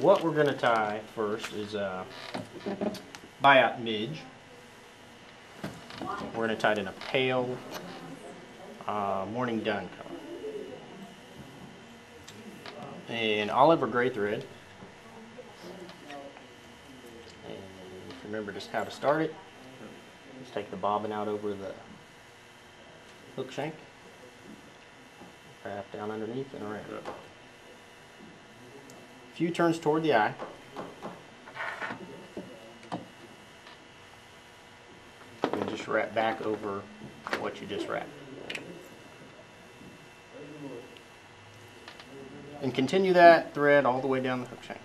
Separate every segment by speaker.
Speaker 1: What we're going to tie first is Biot Midge. We're going to tie it in a pale Morning Dun color. And olive or gray thread. And remember just how to start it. Just take the bobbin out over the hook shank. Wrap down underneath and around. A few turns toward the eye. And just wrap back over what you just wrapped. And continue that thread all the way down the hook shank.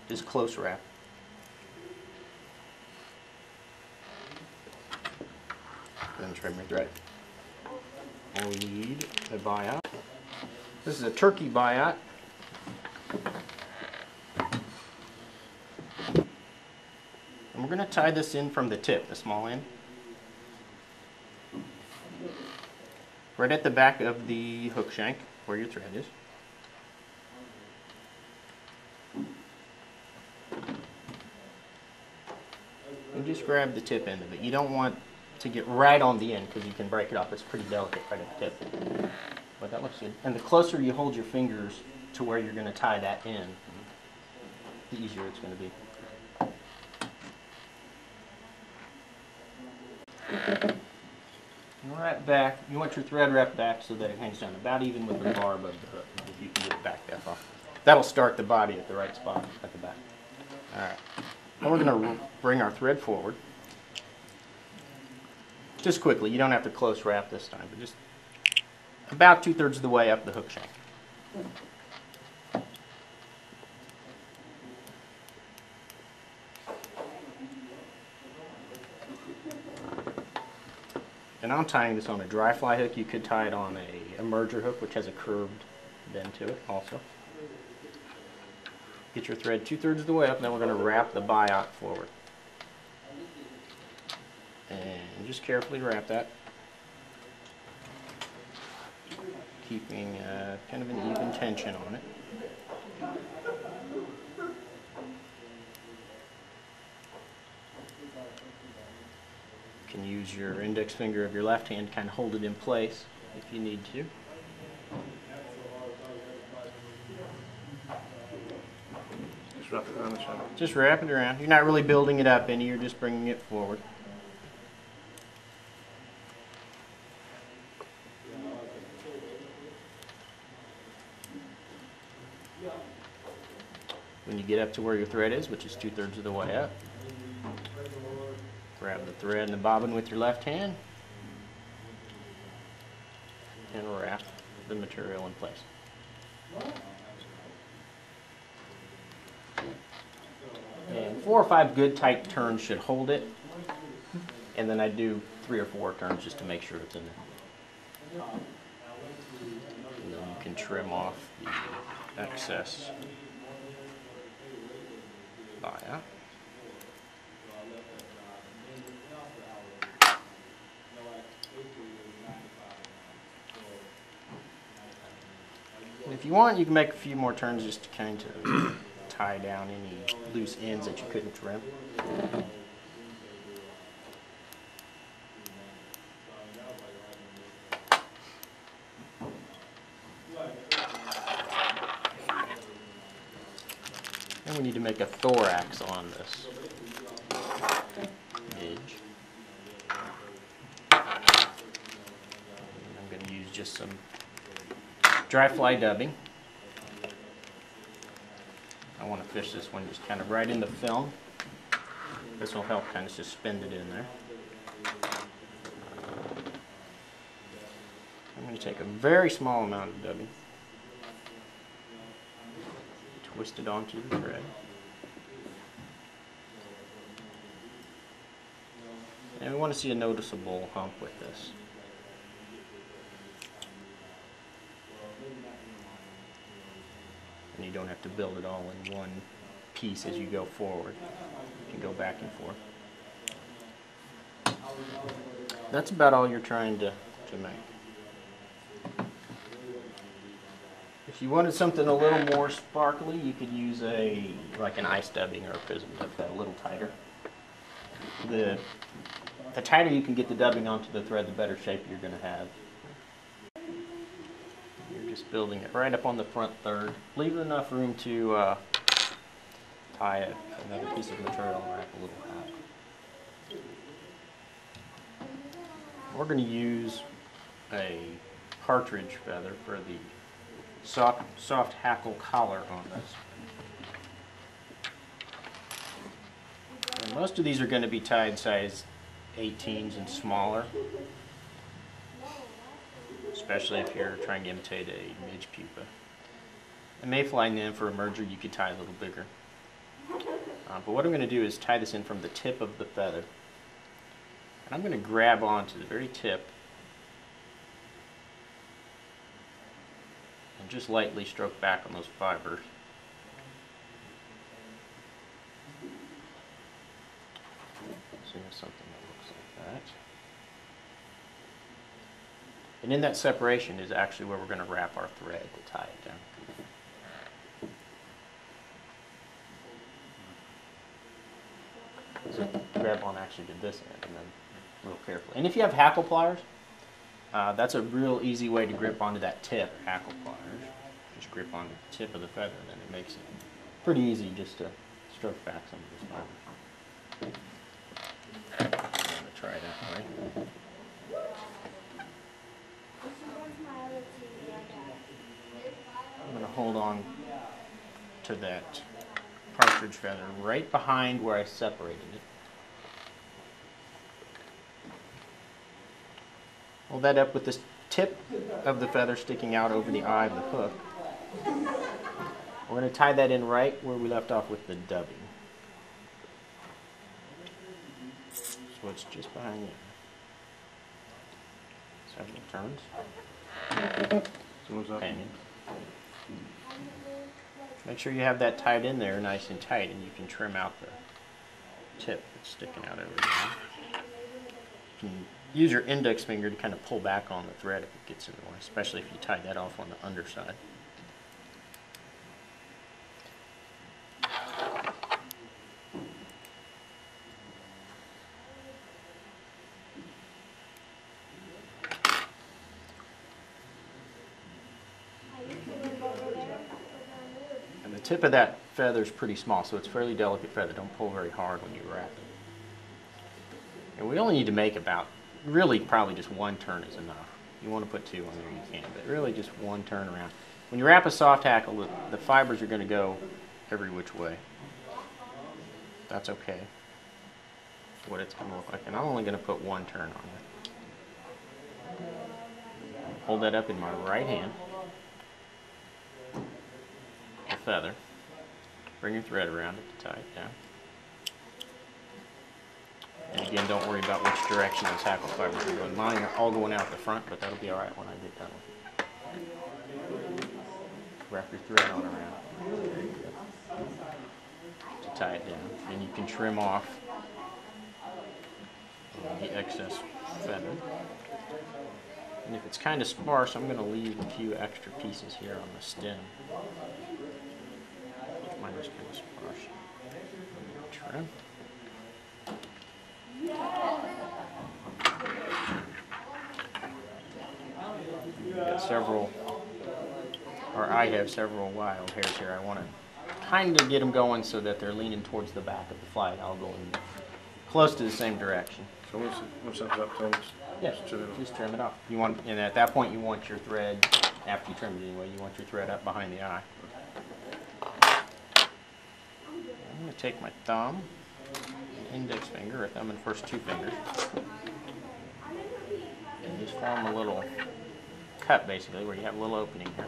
Speaker 1: Just close wrap. Then trim your thread. And we need a biot. This is a turkey biot. And we're going to tie this in from the tip, the small end. Right at the back of the hook shank, where your thread is. And just grab the tip end of it. You don't want to get right on the end because you can break it off. It's pretty delicate right at the tip. But that looks good. And the closer you hold your fingers to where you're going to tie that in, the easier it's going to be. And wrap back. You want your thread wrapped back so that it hangs down about even with the bar above the hook. If you can get it back that far. That'll start the body at the right spot at the back. Alright. Now we're going to bring our thread forward. Just quickly. You don't have to close wrap this time, but just about 2/3 of the way up the hook shank. And I'm tying this on a dry fly hook. You could tie it on a emerger hook, which has a curved bend to it also. Get your thread 2/3 of the way up, and then we're going to wrap the biot forward. And just carefully wrap that. Keeping kind of an even tension on it. You can use your index finger of your left hand to kind of hold it in place if you need to.
Speaker 2: Just wrap it around the channel.
Speaker 1: Just wrap it around. You're not really building it up any, you're just bringing it forward. When you get up to where your thread is, which is 2/3 of the way up, grab the thread and the bobbin with your left hand and wrap the material in place. And 4 or 5 good tight turns should hold it, and then I do 3 or 4 turns just to make sure it's in there. And then you can trim off the excess biot. And if you want, you can make a few more turns just to kind of tie down any loose ends that you couldn't trim. And we need to make a thorax on this midge. And I'm going to use just some dry fly dubbing. I want to fish this one just kind of right in the film. This will help kind of suspend it in there. I'm going to take a very small amount of dubbing. Twist it onto the thread. And we want to see a noticeable hump with this. And you don't have to build it all in one piece as you go forward. You can go back and forth. That's about all you're trying to make. If you wanted something a little more sparkly, you could use like an ice dubbing or a prism dub that a little tighter. The tighter you can get the dubbing onto the thread, the better shape you're going to have. You're just building it right up on the front third. Leave enough room to tie another piece of material and wrap a little hat. We're going to use a partridge feather for the soft hackle collar on this. And most of these are going to be tied size 18s and smaller, especially if you're trying to imitate a midge pupa. A mayfly nymph or emerger you could tie a little bigger. But what I'm going to do is tie this in from the tip of the feather. And I'm going to grab onto the very tip and just lightly stroke back on those fibers. So you have something that looks like that. And in that separation is actually where we're going to wrap our thread to tie it down. So grab on actually to this end and then real carefully. And if you have hackle pliers, that's a real easy way to grip onto that tip. Hackle pliers, just grip onto the tip of the feather, and then it makes it pretty easy just to stroke back some of this fiber. I'm going to try that way. I'm going to hold on to that partridge feather right behind where I separated it. Hold that up with this tip of the feather sticking out over the eye of the hook. We're going to tie that in right where we left off with the dubbing. So it's just behind it. Several turns.
Speaker 2: So what's up?
Speaker 1: Hanging. Make sure you have that tied in there nice and tight, and you can trim out the tip that's sticking out over there. You can use your index finger to kind of pull back on the thread if it gets in the way, especially if you tie that off on the underside. And the tip of that feather is pretty small, so it's a fairly delicate feather. Don't pull very hard when you wrap it. And we only need to make about, really probably just one turn is enough. You want to put two on there, you can, but really just one turn around. When you wrap a soft hackle, the fibers are going to go every which way. That's okay. That's what it's going to look like. And I'm only going to put one turn on it. Hold that up in my right hand. The feather. Bring your thread around it to tie it down. And again, don't worry about which direction those hackle fibers are going. Mine are all going out the front, but that'll be alright when I get done with it. Wrap your thread on around. There you go. To tie it down. And you can trim off the excess feather. And if it's kind of sparse, I'm going to leave a few extra pieces here on the stem. Mine is kind of sparse. Trim. I have several wild hairs here. I want to kind of get them going so that they're leaning towards the back of the flight. I'll go in close to the same direction.
Speaker 2: So once that's up, so
Speaker 1: Just trim it off. You want, and at that point, you want your thread. After you trim it anyway, you want your thread up behind the eye. I'm going to take my thumb, index finger, or thumb and first two fingers, and just form a little cut, basically, where you have a little opening here.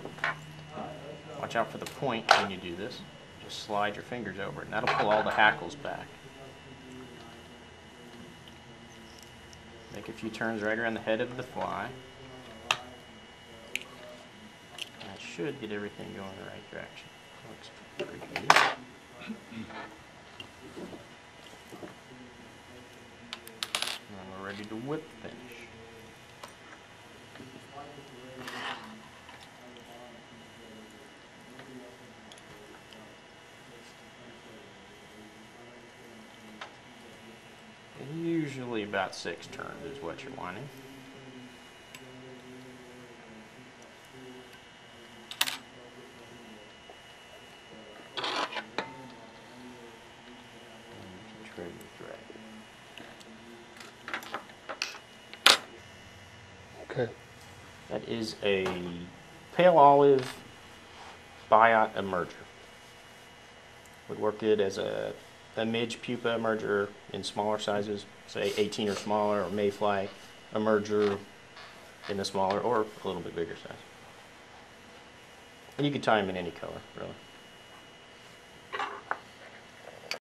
Speaker 1: Watch out for the point when you do this. Just slide your fingers over it, and that'll pull all the hackles back. Make a few turns right around the head of the fly. That should get everything going in the right direction. Looks pretty good. And we're ready to whip finish. about 6 turns is what you're wanting. Trim the thread.
Speaker 3: Okay.
Speaker 1: That is a pale olive Biot Emerger. Would work good as a midge pupa emerger in smaller sizes, say 18 or smaller, or mayfly emerger in a smaller or a little bit bigger size. And you can tie them in any color, really.